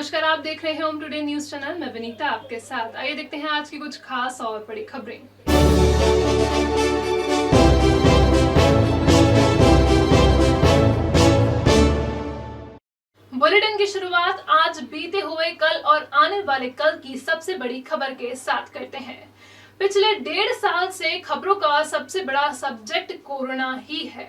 नमस्कार, आप देख रहे हैं होम टुडे न्यूज चैनल। मैं विनीता आपके साथ। आइए देखते हैं आज की कुछ खास और बड़ी खबरें। बुलेटिन की शुरुआत आज बीते हुए कल और आने वाले कल की सबसे बड़ी खबर के साथ करते हैं। पिछले 1.5 साल से खबरों का सबसे बड़ा सब्जेक्ट कोरोना ही है।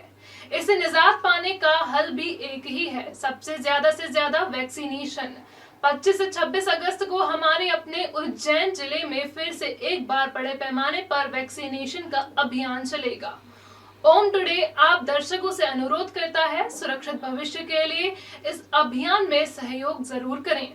इससे निजात पाने का हल भी एक ही है, सबसे ज्यादा से ज्यादा वैक्सीनेशन। 25 से 26 अगस्त को हमारे अपने उज्जैन जिले में फिर से एक बार बड़े पैमाने पर वैक्सीनेशन का अभियान चलेगा। ओम टुडे आप दर्शकों से अनुरोध करता है, सुरक्षित भविष्य के लिए इस अभियान में सहयोग जरूर करें।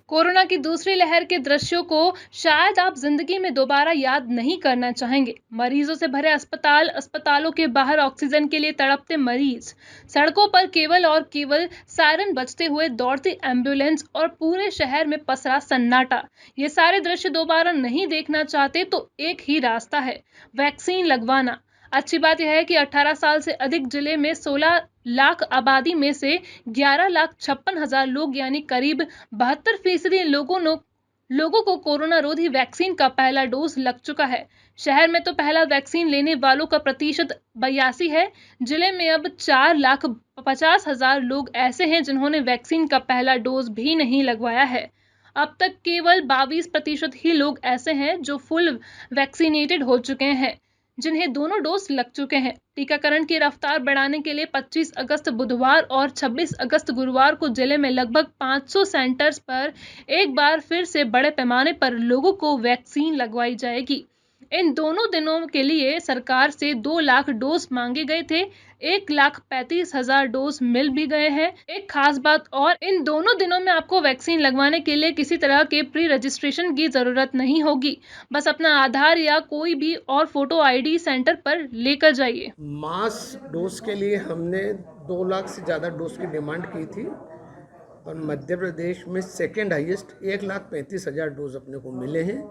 कोरोना की दूसरी लहर के दृश्यों को शायद आप जिंदगी में दोबारा याद नहीं करना चाहेंगे। मरीजों से भरे अस्पतालों के बाहर ऑक्सीजन के लिए तड़पते मरीज, सड़कों पर केवल और केवल सायरन बजते हुए दौड़ती एम्बुलेंस और पूरे शहर में पसरा सन्नाटा। ये सारे दृश्य दोबारा नहीं देखना चाहते तो एक ही रास्ता है, वैक्सीन लगवाना। अच्छी बात यह है कि 18 साल से अधिक जिले में 16 लाख आबादी में से 11,56,000 लोग यानी करीब 72% लोगों को कोरोना रोधी वैक्सीन का पहला डोज लग चुका है। शहर में तो पहला वैक्सीन लेने वालों का प्रतिशत 82 है। जिले में अब 4,50,000 लोग ऐसे हैं जिन्होंने वैक्सीन का पहला डोज भी नहीं लगवाया है। अब तक केवल 22% ही लोग ऐसे हैं जो फुल वैक्सीनेटेड हो चुके हैं, जिन्हें दोनों डोज लग चुके हैं। टीकाकरण की रफ्तार बढ़ाने के लिए 25 अगस्त बुधवार और 26 अगस्त गुरुवार को जिले में लगभग 500 सेंटर्स पर एक बार फिर से बड़े पैमाने पर लोगों को वैक्सीन लगवाई जाएगी। इन दोनों दिनों के लिए सरकार से 2 लाख डोज मांगे गए थे। 1,35,000 डोज मिल भी गए हैं। एक खास बात और, इन दोनों दिनों में आपको वैक्सीन लगवाने के लिए किसी तरह के प्री रजिस्ट्रेशन की जरूरत नहीं होगी। बस अपना आधार या कोई भी और फोटो आईडी सेंटर पर लेकर जाइए। मास डोज के लिए हमने 2 लाख से ज़्यादा डोज की डिमांड की थी और मध्य प्रदेश में सेकेंड हाईएस्ट 1,35,000 डोज अपने को मिले हैं।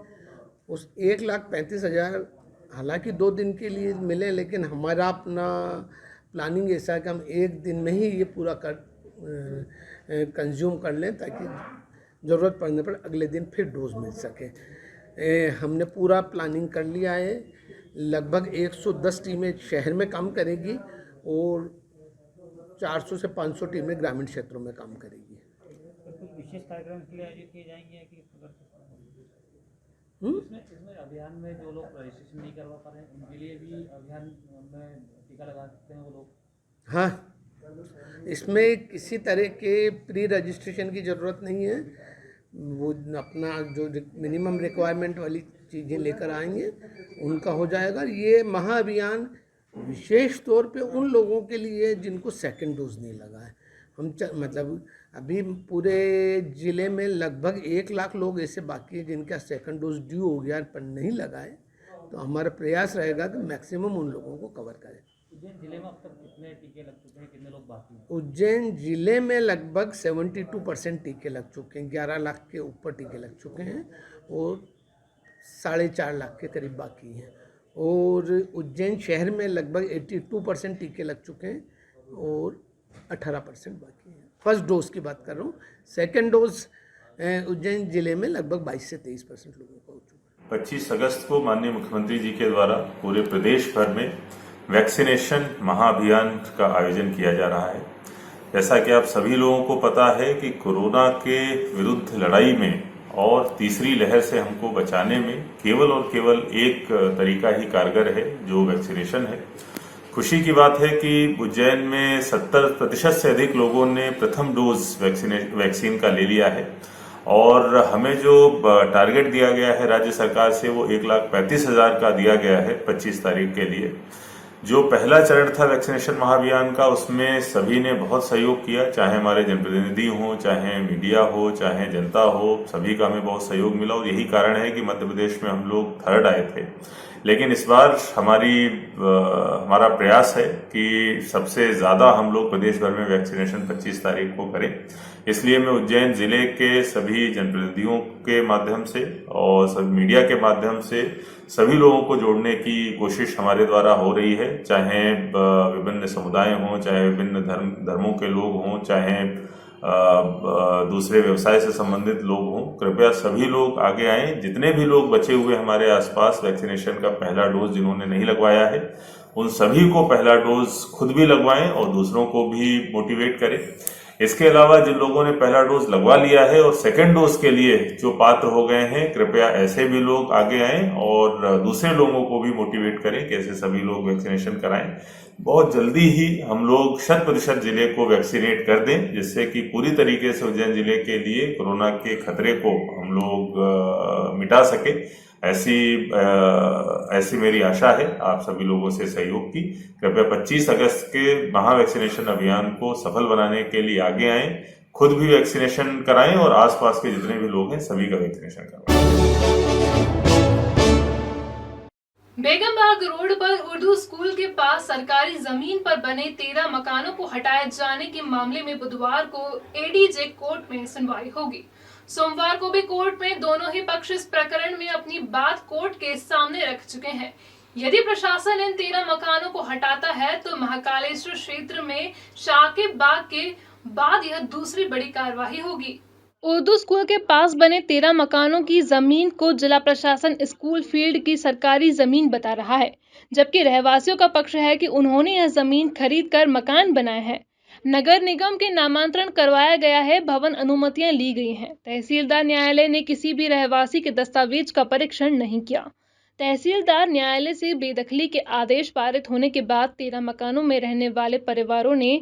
उस 1,35,000 हालांकि 2 दिन के लिए मिले, लेकिन हमारा अपना प्लानिंग ऐसा है कि हम एक दिन में ही ये पूरा कंज्यूम कर लें ताकि ज़रूरत पड़ने पर अगले दिन फिर डोज मिल सके। हमने पूरा प्लानिंग कर लिया है। लगभग 110 टीमें शहर में काम करेगी और 400 से 500 टीमें ग्रामीण क्षेत्रों में काम करेगी। कुछ विशेष कार्यक्रम के लिए आयोजित किए जाएंगे कि इसमें अभियान में जो लोग रजिस्ट्रेशन नहीं करवा पा रहे हैं उनके लिए भी अभियान में टीका लगा सकते हैं वो लोग? हाँ, इसमें किसी तरह के प्री रजिस्ट्रेशन की ज़रूरत नहीं है। वो अपना जो मिनिमम रिक्वायरमेंट वाली चीज़ें लेकर आएंगे उनका हो जाएगा। ये महाअभियान विशेष तौर पे उन लोगों के लिए जिनको सेकंड डोज नहीं लगा है। मतलब अभी पूरे ज़िले में लगभग 1 लाख लोग ऐसे बाकी हैं जिनका सेकंड डोज ड्यू हो गया पर नहीं लगा है। तो हमारा प्रयास रहेगा कि मैक्सिमम उन लोगों को कवर करें। उज्जैन जिले में अब तक कितने टीके लग चुके हैं, कितने लोग बाकी हैं? उज्जैन जिले में लगभग 72% टीके लग चुके हैं। 11 लाख के ऊपर टीके लग चुके हैं और 4.5 लाख के करीब बाकी हैं। और उज्जैन शहर में लगभग 82% टीके लग चुके हैं और 18% बाकी हैं। फर्स्ट डोज की बात कर रहा हूँ। सेकेंड डोज उज्जैन जिले में लगभग 22 से 23% लोगों का हो चुका है। 25 अगस्त को माननीय मुख्यमंत्री जी के द्वारा पूरे प्रदेश भर में वैक्सीनेशन महाअभियान का आयोजन किया जा रहा है। जैसा कि आप सभी लोगों को पता है कि कोरोना के विरुद्ध लड़ाई में और तीसरी लहर से हमको बचाने में केवल और केवल एक तरीका ही कारगर है, जो वैक्सीनेशन है। खुशी की बात है कि उज्जैन में 70% से अधिक लोगों ने प्रथम डोज वैक्सीन का ले लिया है और हमें जो टारगेट दिया गया है राज्य सरकार से वो 1,35,000 का दिया गया है 25 तारीख के लिए। जो पहला चरण था वैक्सीनेशन महाअभियान का, उसमें सभी ने बहुत सहयोग किया, चाहे हमारे जनप्रतिनिधि हों, चाहे मीडिया हो, चाहे जनता हो, सभी का हमें बहुत सहयोग मिला और यही कारण है कि मध्य प्रदेश में हम लोग थर्ड आए थे। लेकिन इस बार हमारा प्रयास है कि सबसे ज़्यादा हम लोग प्रदेश भर में वैक्सीनेशन 25 तारीख को करें। इसलिए मैं उज्जैन जिले के सभी जनप्रतिनिधियों के माध्यम से और सभी मीडिया के माध्यम से सभी लोगों को जोड़ने की कोशिश हमारे द्वारा हो रही है, चाहे विभिन्न समुदाय हों, चाहे विभिन्न धर्मों के लोग हों, चाहे दूसरे व्यवसाय से संबंधित लोग हों, कृपया सभी लोग आगे आएं। जितने भी लोग बचे हुए हमारे आसपास वैक्सीनेशन का पहला डोज जिन्होंने नहीं लगवाया है, उन सभी को पहला डोज खुद भी लगवाएं और दूसरों को भी मोटिवेट करें। इसके अलावा जिन लोगों ने पहला डोज लगवा लिया है और सेकेंड डोज के लिए जो पात्र हो गए हैं, कृपया ऐसे भी लोग आगे आएं और दूसरे लोगों को भी मोटिवेट करें कि ऐसे सभी लोग वैक्सीनेशन कराएं। बहुत जल्दी ही हम लोग 100% जिले को वैक्सीनेट कर दें, जिससे कि पूरी तरीके से उज्जैन जिले के लिए कोरोना के खतरे को हम लोग मिटा सके। ऐसी मेरी आशा है आप सभी लोगों से सहयोग की। कृपया 25 अगस्त के महा वैक्सीनेशन अभियान को सफल बनाने के लिए आगे आएं, खुद भी वैक्सीनेशन कराएं और आसपास के जितने भी लोग हैं सभी का वैक्सीनेशन करवाएं। बेगमबाग रोड पर उर्दू स्कूल के पास सरकारी जमीन पर बने 13 मकानों को हटाए जाने के मामले में बुधवार को एडीजे कोर्ट में सुनवाई होगी। सोमवार को भी कोर्ट में दोनों ही पक्ष इस प्रकरण में अपनी बात कोर्ट के सामने रख चुके हैं। यदि प्रशासन इन 13 मकानों को हटाता है तो महाकालेश्वर क्षेत्र में शाकिब बाग के बाद यह दूसरी बड़ी कार्रवाई होगी। उर्दू स्कूल के पास बने 13 मकानों की जमीन को जिला प्रशासन स्कूल फील्ड की सरकारी जमीन बता रहा है, जबकि रहवासियों का पक्ष है कि उन्होंने यह जमीन खरीद कर मकान बनाए हैं। नगर निगम के नामांतरण करवाया गया है, भवन अनुमतियां ली गई हैं। तहसीलदार न्यायालय ने किसी भी रहवासी के दस्तावेज का परीक्षण नहीं किया। तहसीलदार न्यायालय से बेदखली के आदेश पारित होने के बाद 13 मकानों में रहने वाले परिवारों ने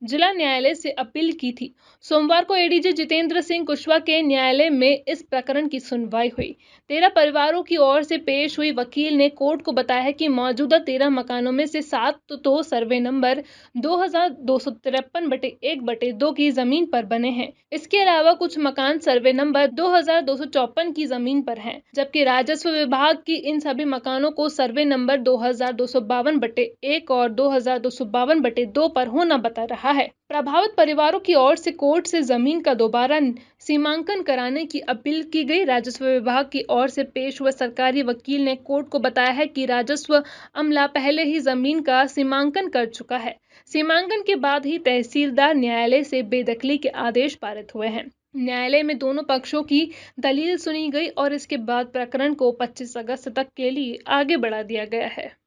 जिला न्यायालय से अपील की थी। सोमवार को एडीजे जितेंद्र सिंह कुशवाहा के न्यायालय में इस प्रकरण की सुनवाई हुई। 13 परिवारों की ओर से पेश हुई वकील ने कोर्ट को बताया कि मौजूदा 13 मकानों में से 7 तो सर्वे नंबर 2253/1/2 की जमीन पर बने हैं। इसके अलावा कुछ मकान सर्वे नंबर 2254 की जमीन पर हैं, जबकि राजस्व विभाग की इन सभी मकानों को सर्वे नंबर 2252/1 और 2252/2 पर होना बता रहा है। प्रभावित परिवारों की ओर से कोर्ट से जमीन का दोबारा सीमांकन कराने की अपील की गई। राजस्व विभाग की ओर से पेश हुए सरकारी वकील ने कोर्ट को बताया है कि राजस्व अमला पहले ही जमीन का सीमांकन कर चुका है। सीमांकन के बाद ही तहसीलदार न्यायालय से बेदखली के आदेश पारित हुए हैं। न्यायालय में दोनों पक्षों की दलील सुनी गई और इसके बाद प्रकरण को 25 अगस्त तक के लिए आगे बढ़ा दिया गया है।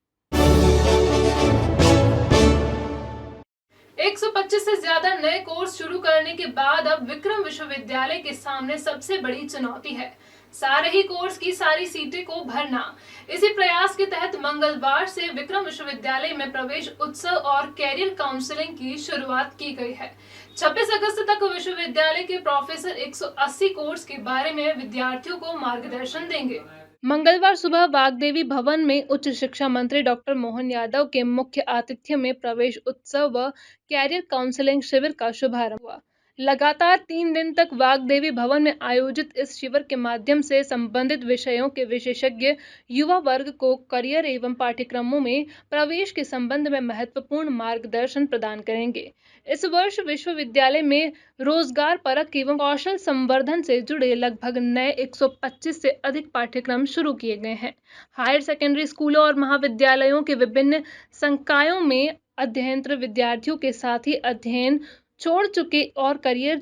125 से ज्यादा नए कोर्स शुरू करने के बाद अब विक्रम विश्वविद्यालय के सामने सबसे बड़ी चुनौती है सारे ही कोर्स की सारी सीटें को भरना। इसी प्रयास के तहत मंगलवार से विक्रम विश्वविद्यालय में प्रवेश उत्सव और कैरियर काउंसलिंग की शुरुआत की गई है। 26 अगस्त तक विश्वविद्यालय के प्रोफेसर 180 कोर्स के बारे में विद्यार्थियों को मार्गदर्शन देंगे। मंगलवार सुबह वाग्देवी भवन में उच्च शिक्षा मंत्री डॉक्टर मोहन यादव के मुख्य आतिथ्य में प्रवेश उत्सव व कैरियर काउंसलिंग शिविर का शुभारंभ हुआ। लगातार 3 दिन तक वाग्देवी भवन में आयोजित इस शिविर के माध्यम से संबंधित विषयों के विशेषज्ञ युवा वर्ग को करियर एवं पाठ्यक्रमों में प्रवेश के संबंध में महत्वपूर्ण मार्गदर्शन प्रदान करेंगे। इस वर्ष विश्वविद्यालय में रोजगार परक एवं कौशल संवर्धन से जुड़े लगभग नए 125 से अधिक पाठ्यक्रम शुरू किए गए हैं। हायर सेकेंडरी स्कूलों और महाविद्यालयों के विभिन्न संकायों में अध्ययनरत विद्यार्थियों के साथ ही अध्ययन छोड़ चुके और करियर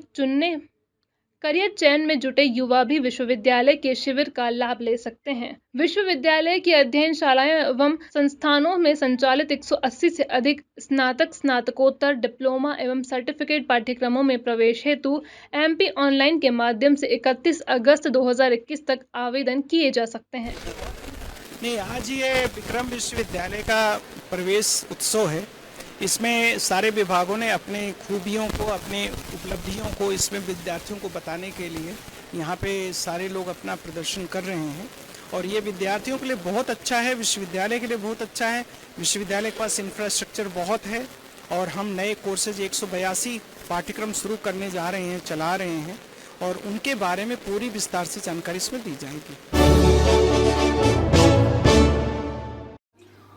चयन में जुटे युवा भी विश्वविद्यालय के शिविर का लाभ ले सकते हैं। विश्वविद्यालय की अध्ययनशालाएं एवं संस्थानों में संचालित 180 से अधिक स्नातक, स्नातकोत्तर, डिप्लोमा एवं सर्टिफिकेट पाठ्यक्रमों में प्रवेश हेतु एमपी ऑनलाइन के माध्यम से 31 अगस्त 2021 तक आवेदन किए जा सकते हैं। नहीं, आज ये विक्रम विश्वविद्यालय का प्रवेश उत्सव है। इसमें सारे विभागों ने अपनी खूबियों को, अपनी उपलब्धियों को इसमें विद्यार्थियों को बताने के लिए यहाँ पे सारे लोग अपना प्रदर्शन कर रहे हैं और ये विद्यार्थियों के लिए बहुत अच्छा है, विश्वविद्यालय के लिए बहुत अच्छा है। विश्वविद्यालय के पास इंफ्रास्ट्रक्चर बहुत है और हम नए कोर्सेज 182 पाठ्यक्रम शुरू करने जा रहे हैं, चला रहे हैं और उनके बारे में पूरी विस्तार से जानकारी इसमें दी जाएगी।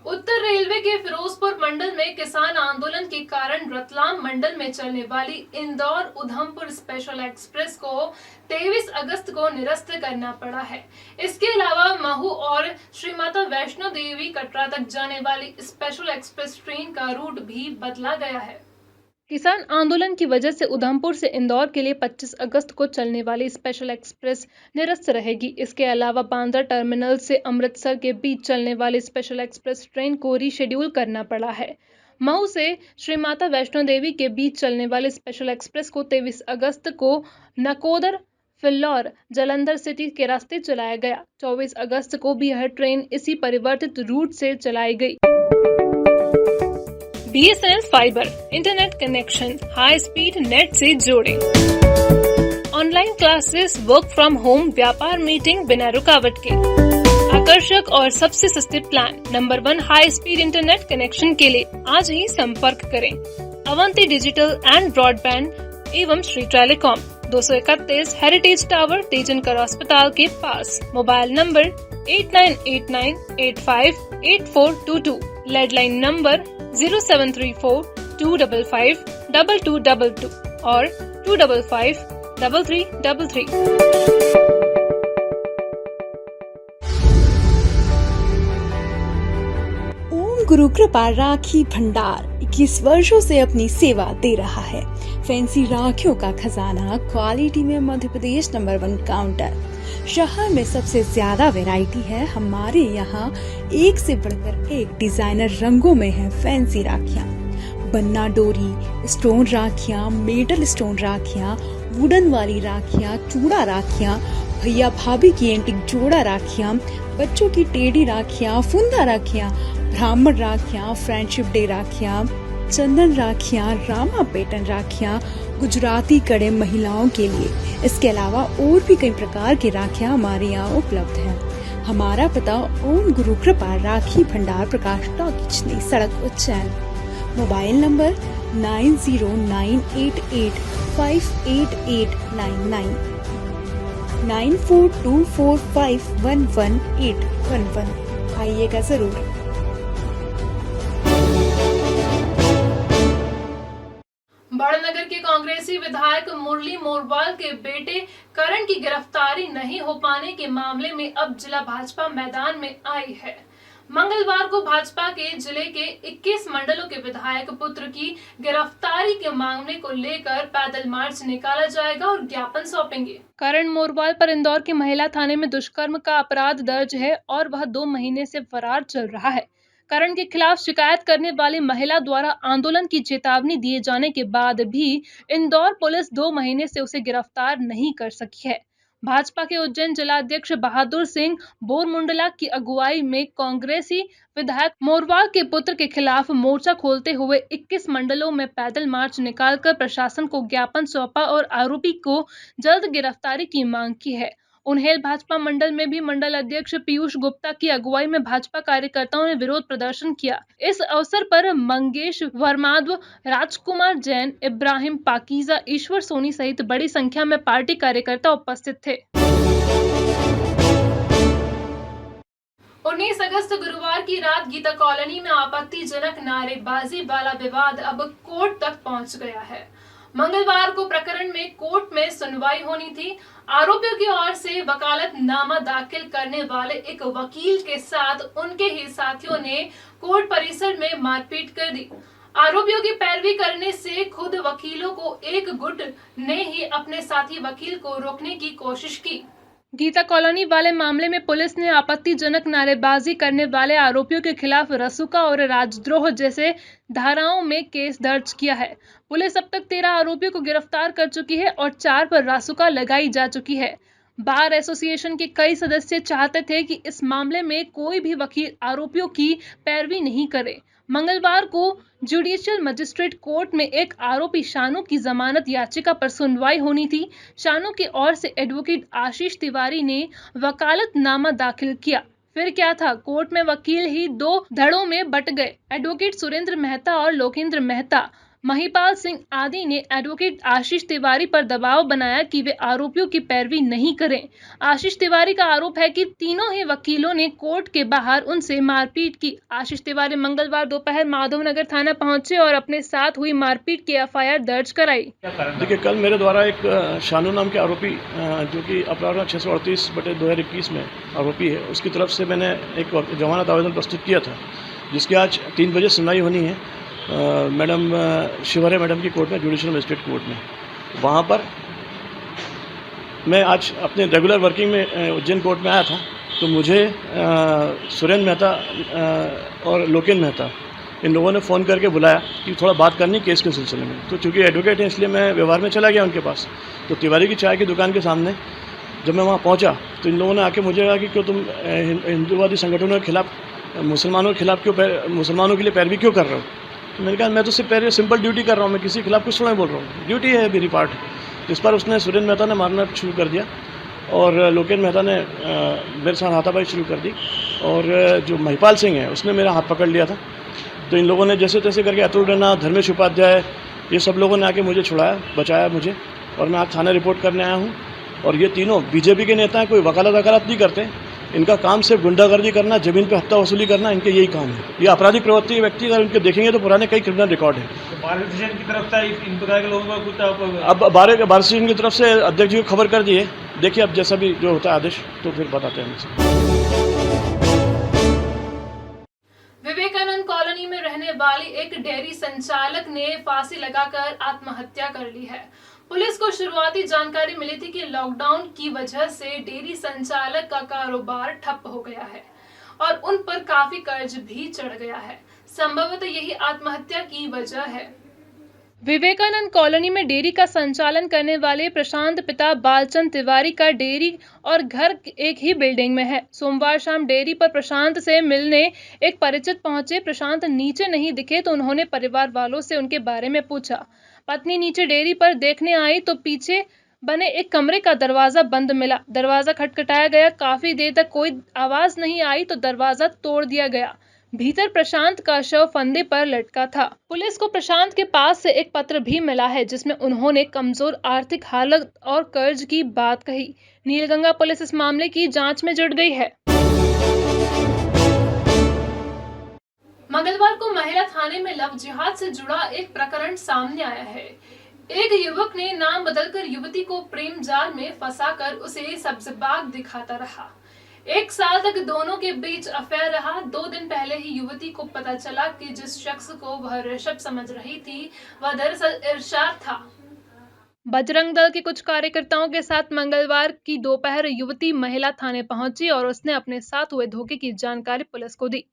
उत्तर रेलवे के फिरोजपुर मंडल में किसान आंदोलन के कारण रतलाम मंडल में चलने वाली इंदौर उधमपुर स्पेशल एक्सप्रेस को 23 अगस्त को निरस्त करना पड़ा है। इसके अलावा महू और श्री माता वैष्णो देवी कटरा तक जाने वाली स्पेशल एक्सप्रेस ट्रेन का रूट भी बदला गया है। किसान आंदोलन की वजह से उधमपुर से इंदौर के लिए 25 अगस्त को चलने वाली स्पेशल एक्सप्रेस निरस्त रहेगी। इसके अलावा बांद्रा टर्मिनल से अमृतसर के बीच चलने वाली स्पेशल एक्सप्रेस ट्रेन को रीशेड्यूल करना पड़ा है। मऊ से श्री माता वैष्णो देवी के बीच चलने वाली स्पेशल एक्सप्रेस को 23 अगस्त को नकोदर, फिल्लौर, जालंधर सिटी के रास्ते चलाया गया। 24 अगस्त को भी यह ट्रेन इसी परिवर्तित रूट से चलाई गई। BSNL fibre internet connection high speed net से जोड़ें। Online classes, work from home, व्यापार मीटिंग बिना रुकावट के। आकर्षक और सबसे सस्ते plan number 1 high speed internet connection के लिए आज ही संपर्क करें। अवंती डिजिटल एंड ब्रॉडबैंड एवं Shri telecom, 231 heritage tower, Tejankar अस्पताल के पास। मोबाइल नंबर 8989858422, लैंडलाइन नंबर 0734-255-2222 और 255-3333। ओम गुरु कृपा राखी भंडार 21 वर्षों से अपनी सेवा दे रहा है। फैंसी राखियों का खजाना, क्वालिटी में मध्य प्रदेश नंबर 1 काउंटर। शहर में सबसे ज्यादा वैरायटी है। हमारे यहाँ एक से बढ़कर एक डिजाइनर रंगों में है फैंसी राखियाँ। बन्ना डोरी, स्टोन राखियाँ, मेटल स्टोन राखियाँ, वुडन वाली राखियाँ, चूड़ा राखियाँ, भैया भाभी की एंटिक जोड़ा राखियाँ, बच्चों की टेढ़ी राखियाँ, फुंदा राखियाँ, ब्राह्मण राखियाँ, फ्रेंडशिप डे राखियाँ, चंदन राखियाँ, रामा पैटर्न राखियाँ, गुजराती कड़े महिलाओं के लिए। इसके अलावा और भी कई प्रकार की राखियाँ हमारे यहाँ उपलब्ध हैं। हमारा पता ओम गुरु कृपा राखी भंडार, प्रकाश टॉकीज, नई सड़क, उज्जैन। Mobile number 9098858899, 9424511811। आइएगा जरूर। बड़नगर के कांग्रेसी विधायक मुरली मोरवाल के बेटे करण की गिरफ्तारी नहीं हो पाने के मामले में अब जिला भाजपा मैदान में आई है। मंगलवार को भाजपा के जिले के 21 मंडलों के विधायक पुत्र की गिरफ्तारी के मामले को लेकर पैदल मार्च निकाला जाएगा और ज्ञापन सौंपेंगे। करण मोरवाल पर इंदौर के महिला थाने में दुष्कर्म का अपराध दर्ज है और वह 2 महीने से फरार चल रहा है। करण के खिलाफ शिकायत करने वाली महिला द्वारा आंदोलन की चेतावनी दिए जाने के बाद भी इंदौर पुलिस 2 महीने से उसे गिरफ्तार नहीं कर सकी है। भाजपा के उज्जैन जिलाध्यक्ष बहादुर सिंह बोरमुंडला की अगुवाई में कांग्रेसी विधायक मोरवाल के पुत्र के खिलाफ मोर्चा खोलते हुए 21 मंडलों में पैदल मार्च निकालकर प्रशासन को ज्ञापन सौंपा और आरोपी को जल्द गिरफ्तारी की मांग की है। उन्हेल भाजपा मंडल में भी मंडल अध्यक्ष पीयूष गुप्ता की अगुवाई में भाजपा कार्यकर्ताओं ने विरोध प्रदर्शन किया। इस अवसर पर मंगेश वर्माद्व, राजकुमार जैन, इब्राहिम पाकीजा, ईश्वर सोनी सहित बड़ी संख्या में पार्टी कार्यकर्ता उपस्थित थे। 19 अगस्त गुरुवार की रात गीता कॉलोनी में आपत्तिजनक नारेबाजी वाला विवाद अब कोर्ट तक पहुंच गया है। मंगलवार को प्रकरण में कोर्ट में सुनवाई होनी थी। आरोपियों की ओर से वकालतनामा दाखिल करने वाले एक वकील के साथ उनके ही साथियों ने कोर्ट परिसर में मारपीट कर दी। आरोपियों की पैरवी करने से खुद वकीलों को एक गुट ने ही अपने साथी वकील को रोकने की कोशिश की। गीता कॉलोनी वाले मामले में पुलिस ने आपत्तिजनक नारेबाजी करने वाले आरोपियों के खिलाफ रसूखा और राजद्रोह जैसे धाराओं में केस दर्ज किया है। पुलिस अब तक 13 आरोपियों को गिरफ्तार कर चुकी है और 4 पर रासुका लगाई जा चुकी है। बार एसोसिएशन के कई सदस्य चाहते थे कि इस मामले में कोई भी वकील आरोपियों की पैरवी नहीं करे। मंगलवार को जुडिशियल मजिस्ट्रेट कोर्ट में एक आरोपी शानू की जमानत याचिका पर सुनवाई होनी थी। शानू की ओर से एडवोकेट आशीष तिवारी ने वकालतनामा दाखिल किया। फिर क्या था, कोर्ट में वकील ही 2 धड़ों में बट गए। एडवोकेट सुरेंद्र मेहता और लोकेंद्र मेहता, महिपाल सिंह आदि ने एडवोकेट आशीष तिवारी पर दबाव बनाया कि वे आरोपियों की पैरवी नहीं करें। आशीष तिवारी का आरोप है कि तीनों ही वकीलों ने कोर्ट के बाहर उनसे मारपीट की। आशीष तिवारी मंगलवार दोपहर माधवनगर थाना पहुंचे और अपने साथ हुई मारपीट की एफआईआर दर्ज कराई। देखिए, कल मेरे द्वारा एक शानू नाम के आरोपी जो कि अपराध 638/2021 में आरोपी है, उसकी तरफ से मैंने एक जमानत आवेदन प्रस्तुत किया था, जिसकी आज 3 बजे सुनवाई होनी है। मैडम शिवहरे मैडम की कोर्ट में, जुडिशल मजिस्ट्रेट कोर्ट में। वहाँ पर मैं आज अपने रेगुलर वर्किंग में उज्जैन कोर्ट में आया था, तो मुझे सुरेंद्र मेहता और लोकेन मेहता इन लोगों ने फ़ोन करके बुलाया कि थोड़ा बात करनी केस के सिलसिले में। तो चूँकि एडवोकेट हैं इसलिए मैं व्यवहार में चला गया उनके पास। तो तिवारी की चाय की दुकान के सामने जब मैं वहाँ पहुँचा तो इन लोगों ने आके मुझे कहा कि क्यों तुम हिंदूवादी संगठनों के खिलाफ, मुसलमानों के खिलाफ मुसलमानों के लिए पैरवी क्यों कर रहे हो? तो मैंने कहा मैं तो सिर्फ सिंपल ड्यूटी कर रहा हूँ, मैं किसी के खिलाफ कुछ थोड़ा बोल रहा हूँ, ड्यूटी है मेरी पार्ट। इस पर उसने सुरेंद्र मेहता ने मारना शुरू कर दिया और लोकेन मेहता ने मेरे साथ हाथापाई शुरू कर दी, और जो महिपाल सिंह है उसने मेरा हाथ पकड़ लिया था। तो इन लोगों ने जैसे तैसे करके अतुल रैना, धर्मेश उपाध्याय, ये सब लोगों ने आके मुझे छुड़ाया, बचाया मुझे, और मैं आज थाना रिपोर्ट करने आया हूँ। और ये तीनों बीजेपी के नेता हैं, कोई वकालत नहीं करते। इनका काम सिर्फ गुंडागर्दी करना, ज़मीन पे हफ्ता वसूली करना, इनके यही काम है। ये आपराधिक प्रवृत्ति के व्यक्ति अगर इनके देखेंगे तो पुराने कई क्रिमिनल रिकॉर्ड है। तो बार एसोसिएशन की तरफ से इन प्रकार के लोगों का कुछ अब बार एसोसिएशन की तरफ से अध्यक्ष जी को खबर कर दी है। देखिए अब जैसा भी जो होता है आदेश तो फिर बताते हैं। विवेकानंद कॉलोनी में रहने वाली एक डेयरी संचालक ने फांसी लगाकर आत्महत्या कर ली है। पुलिस को शुरुआती जानकारी मिली थी कि लॉकडाउन की वजह से डेयरी संचालक का कारोबार ठप हो गया है और उन पर काफी कर्ज भी चढ़ गया है। संभवतः यही आत्महत्या की वजह है। विवेकानंद कॉलोनी में डेयरी का संचालन करने वाले प्रशांत पिता बालचंद तिवारी का डेयरी और घर एक ही बिल्डिंग में है। सोमवार शाम डेयरी पर प्रशांत से मिलने एक परिचित पहुंचे। प्रशांत नीचे नहीं दिखे तो उन्होंने परिवार वालों से उनके बारे में पूछा। पत्नी नीचे डेयरी पर देखने आई तो पीछे बने एक कमरे का दरवाजा बंद मिला। दरवाजा खटखटाया गया, काफी देर तक कोई आवाज नहीं आई तो दरवाजा तोड़ दिया गया। भीतर प्रशांत का शव फंदे पर लटका था। पुलिस को प्रशांत के पास से एक पत्र भी मिला है जिसमें उन्होंने कमजोर आर्थिक हालत और कर्ज की बात कही। नीलगंगा पुलिस इस मामले की जांच में जुट गई है। मंगलवार को महिला थाने में लव जिहाद से जुड़ा एक प्रकरण सामने आया है। एक युवक ने नाम बदलकर युवती को प्रेम जाल में फंसाकर उसे सब्ज-बाग दिखाता रहा। 1 साल तक दोनों के बीच अफेयर रहा। 2 दिन पहले ही युवती को पता चला कि जिस शख्स को वह ऋषभ समझ रही थी वह दरअसल इरशाद था। बजरंग दल के कुछ कार्यकर्ताओं के साथ मंगलवार की दोपहर युवती महिला थाने पहुंची और उसने अपने साथ हुए धोखे की जानकारी पुलिस को दी।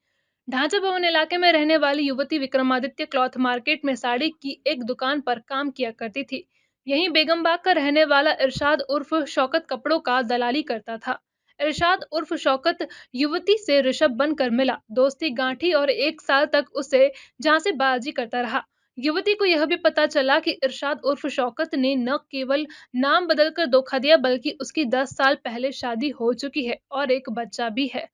ढांचा भवन इलाके में रहने वाली युवती विक्रमादित्य क्लॉथ मार्केट में साड़ी की एक दुकान पर काम किया करती थी। यहीं बेगमबाग का रहने वाला इरशाद उर्फ शौकत कपड़ों का दलाली करता था। इरशाद उर्फ शौकत युवती से ऋषभ बनकर मिला, दोस्ती गांठी और 1 साल तक उसे झांसेबाजी करता रहा। युवती को यह भी पता चला कि इरशाद उर्फ शौकत ने न केवल नाम बदलकर धोखा दिया बल्कि उसकी 10 साल पहले शादी हो चुकी है और एक बच्चा भी है।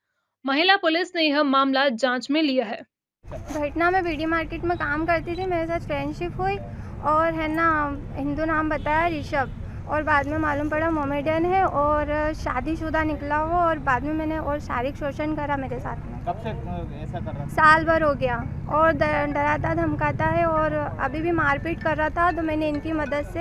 महिला पुलिस ने यह मामला जांच में लिया है। घटना में बीडी मार्केट में काम करती थी, मेरे साथ फ्रेंडशिप हुई और है ना हिंदू नाम बताया ऋषभ, और बाद में मालूम पड़ा मोमेडियन है और शादीशुदा निकला वो, और बाद में मैंने और शारीरिक शोषण करा मेरे साथ में। कब से ऐसा कर रहा था? साल भर हो गया और डराता धमकाता है और अभी भी मारपीट कर रहा था, तो मैंने इनकी मदद से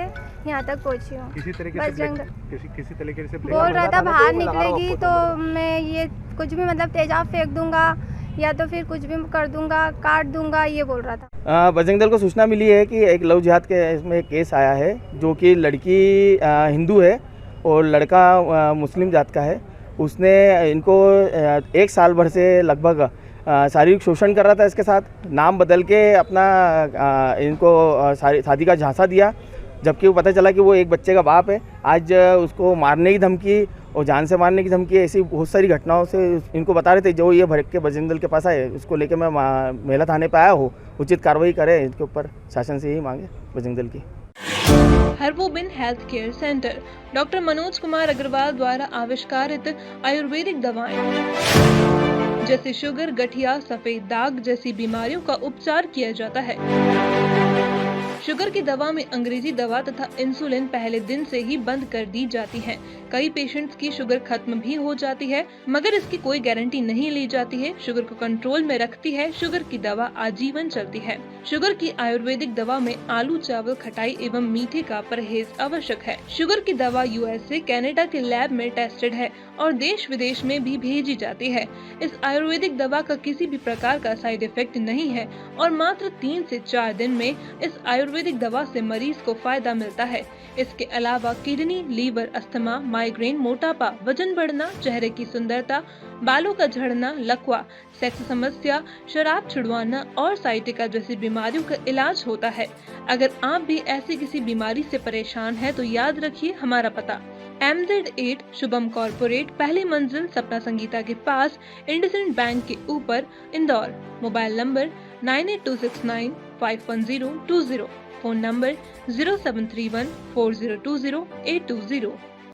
यहाँ तक पहुँची हूँ। किसी तरीके से बोल रहा था बाहर निकलेगी तो मैं ये कुछ भी मतलब तेजाब फेंक दूंगा या तो फिर कुछ भी कर दूंगा, काट दूंगा, ये बोल रहा था। बजरंग दल को सूचना मिली है कि एक लव जिहाद के इसमें एक केस आया है, जो कि लड़की हिंदू है और लड़का मुस्लिम जात का है। उसने इनको 1 साल भर से लगभग शारीरिक शोषण कर रहा था। इसके साथ नाम बदल के अपना इनको शादी का झांसा दिया, जबकि वो पता चला कि वो एक बच्चे का बाप है। आज उसको मारने की धमकी और जान से मारने की धमकी, ऐसी बहुत सारी घटनाओं से इनको बता रहे थे। जो ये भड़क के बजरंग दल के पास आए, उसको लेकर मैं महिला थाने पे आया हूँ। उचित कार्रवाई करे, इनके ऊपर शासन से यही मांगे बजरंग दल की। हर्बोबिन health care centre doctor Manoj Kumar Agarwal द्वारा आविष्कारित आयुर्वेदिक दवाएं जैसे शुगर, गठिया, सफेद दाग जैसी बीमारियों का उपचार किया जाता है। शुगर शुगर की दवा में अंग्रेजी दवा तथा इंसुलिन पहले दिन से ही बंद कर दी जाती है। कई पेशेंट्स की शुगर खत्म भी हो जाती है, मगर इसकी कोई गारंटी नहीं ली जाती है। शुगर को कंट्रोल में रखती है शुगर की दवा, आजीवन चलती है। शुगर की आयुर्वेदिक दवा में आलू, चावल, खटाई एवं मीठे का परहेज आवश्यक है। शुगर की दवा यूएसए, कनाडा के लैब में टेस्टेड है और देश विदेश में भी भेजी जाती है। इस आयुर्वेदिक दवा का किसी भी प्रकार का साइड इफेक्ट नहीं है और मात्र 3 से 4 दिन में इस आयुर्वेदिक दवा से मरीज को फायदा मिलता है। इसके अलावा किडनी, लीवर, अस्थमा, माइग्रेन, मोटापा, वजन बढ़ना, चेहरे की सुंदरता, बालों का झड़ना, लकवा, सेक्स समस्या, शराब छुड़वाना और साइटिका जैसी बीमारियों का इलाज होता है। अगर आप भी ऐसी किसी बीमारी से परेशान हैं तो याद रखिए हमारा पता MZ8 शुभम कॉर्पोरेट, पहली मंजिल, सपना संगीता के पास, इंडसइंड बैंक के ऊपर, Indore. Mobile number 9826951020, phone number 07314020 820।